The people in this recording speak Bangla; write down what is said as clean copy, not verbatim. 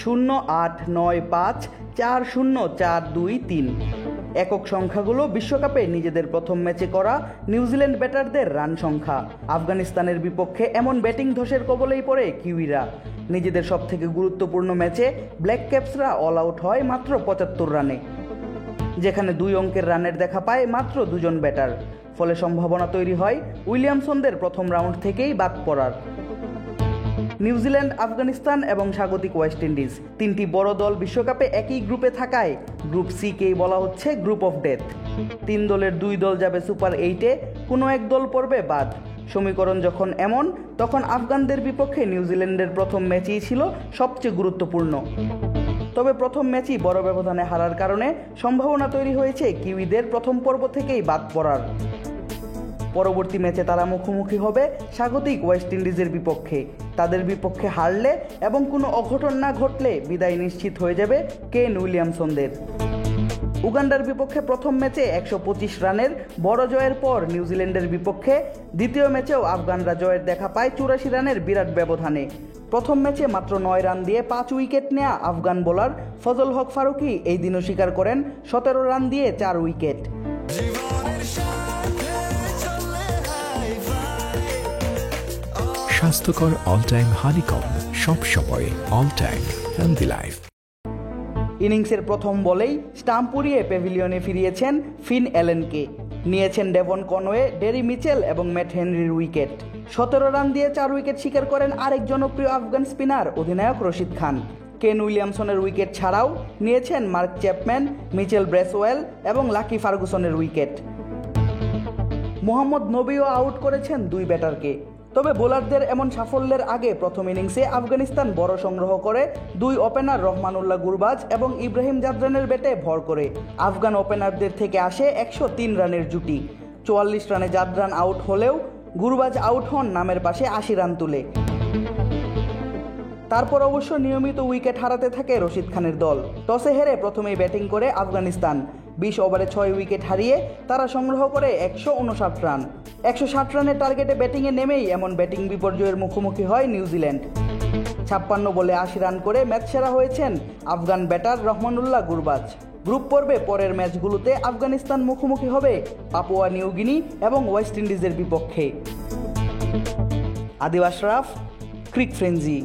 089540423। একক সংখ্যাগুলো বিশ্বকাপে নিজেদের প্রথম ম্যাচে করা নিউজিল্যান্ড ব্যাটারদের রান সংখ্যা। আফগানিস্তানের বিপক্ষে এমন ব্যাটিং ধসের কবলেই পড়ে কিউইরা। নিজেদের সবথেকে গুরুত্বপূর্ণ ম্যাচে ব্ল্যাক ক্যাপসরা অল আউট হয় মাত্র ৭৫ রানে, যেখানে ২ অঙ্কের রানের দেখা পায় মাত্র ২ জন ব্যাটার। ফলে সম্ভাবনা তৈরি হয় উইলিয়ামসনদের প্রথম রাউন্ড থেকেই বাদ পড়ার। নিউজিল্যান্ড, আফগানিস্তান এবং স্বাগতিক ওয়েস্ট ইন্ডিজ ৩টি বড় দল বিশ্বকাপে একই গ্রুপে থাকায় গ্রুপ সিকেই বলা হচ্ছে গ্রুপ অফ ডেথ। ৩ দলের ২ দল যাবে সুপার 8-এ, কোনো এক দল পড়বে বাদ। সমীকরণ যখন এমন, তখন আফগানদের বিপক্ষে নিউজিল্যান্ডের প্রথম ম্যাচই ছিল সবচেয়ে গুরুত্বপূর্ণ। তবে প্রথম ম্যাচই বড় ব্যবধানে হারার কারণে সম্ভাবনা তৈরি হয়েছে কিউইদের প্রথম পর্ব থেকেই বাদ পড়ার। পরবর্তী ম্যাচে তারা মুখোমুখি হবে স্বাগতিক ওয়েস্ট ইন্ডিজের বিপক্ষে। তাদের বিপক্ষে হারলে এবং কোনো অঘটন না ঘটলে বিদায় নিশ্চিত হয়ে যাবে কেন উইলিয়ামসনদের। উগান্ডার বিপক্ষে প্রথম ম্যাচে ১২৫ রানের বড় জয়ের পর নিউজিল্যান্ডের বিপক্ষে দ্বিতীয় ম্যাচেও আফগানরা জয়ের দেখা পায় ৮৪ রানের বিরাট ব্যবধানে। প্রথম ম্যাচে মাত্র ৯ রান দিয়ে ৫ উইকেট নেয়া আফগান বোলার ফজল হক ফারুকী এই দিনও স্বীকার করেন ১৭ রান দিয়ে ৪ উইকেট। স্বাস্থ্যকর অল টাইম হানিকম, সব সময় অল টাইম হেলদি লাইফ। ইনিংসের প্রথম বলেই স্টাম্প উড়িয়ে প্যাভিলিয়নে ফিরিয়েছেন ফিন অ্যালেনকে। নিয়েছেন ডেভন কনওয়ে, ডেরি মিচেল এবং ম্যাট হেনরির উইকেট। ১৭ রান দিয়ে ৪ উইকেট শিকার করেন আরেক জনপ্রিয় আফগান স্পিনার অধিনায়ক রশিদ খান। কেন উইলিয়ামসনের উইকেট ছাড়াও নিয়েছেন মার্ক চ্যাপম্যান, মিচেল ব্রেসওয়েল এবং লাকি ফার্গুসনের উইকেট। মোহাম্মদ নবীও আউট করেছেন ২ ব্যাটারকে। তবে বোলারদের এমন সাফল্যের আগে প্রথম ইনিংসে আফগানিস্তান বড় সংগ্রহ করে ২ ওপেনার রহমানুল্লাহ গুরবাজ এবং ইব্রাহিম জাদরানের ব্যাটে ভর করে। আফগান ওপেনারদের থেকে আসে ১০৩ রানের জুটি। ৪৪ রানে জাদরান আউট হলেও গুরবাজ আউট হন নামের পাশে ৮০ রান তুলে। তারপর অবশ্য নিয়মিত উইকেট হারাতে থাকে রশিদ খানের দল। টসে হেরে প্রথমেই ব্যাটিং করে আফগানিস্তান। ২০ ওভারে ৬ উইকেট হারিয়ে তারা সংগ্রহ করে ১৫৯ রান। ১৬০ রানের টার্গেটে ব্যাটিংয়ে নেমেই এমন ব্যাটিং বিপর্যয়ের মুখোমুখি হয় নিউজিল্যান্ড। ৫৬ বলে ৮০ রান করে ম্যাচ সেরা হয়েছেন আফগান ব্যাটার রহমানুল্লাহ গুরবাজ। গ্রুপ পর্বে পরের ম্যাচগুলোতে আফগানিস্তান মুখোমুখি হবে পাপুয়া নিউ গিনি এবং ওয়েস্ট ইন্ডিজের বিপক্ষে। আদিব আশরাফ, ক্রিক ফ্রেঞ্জি।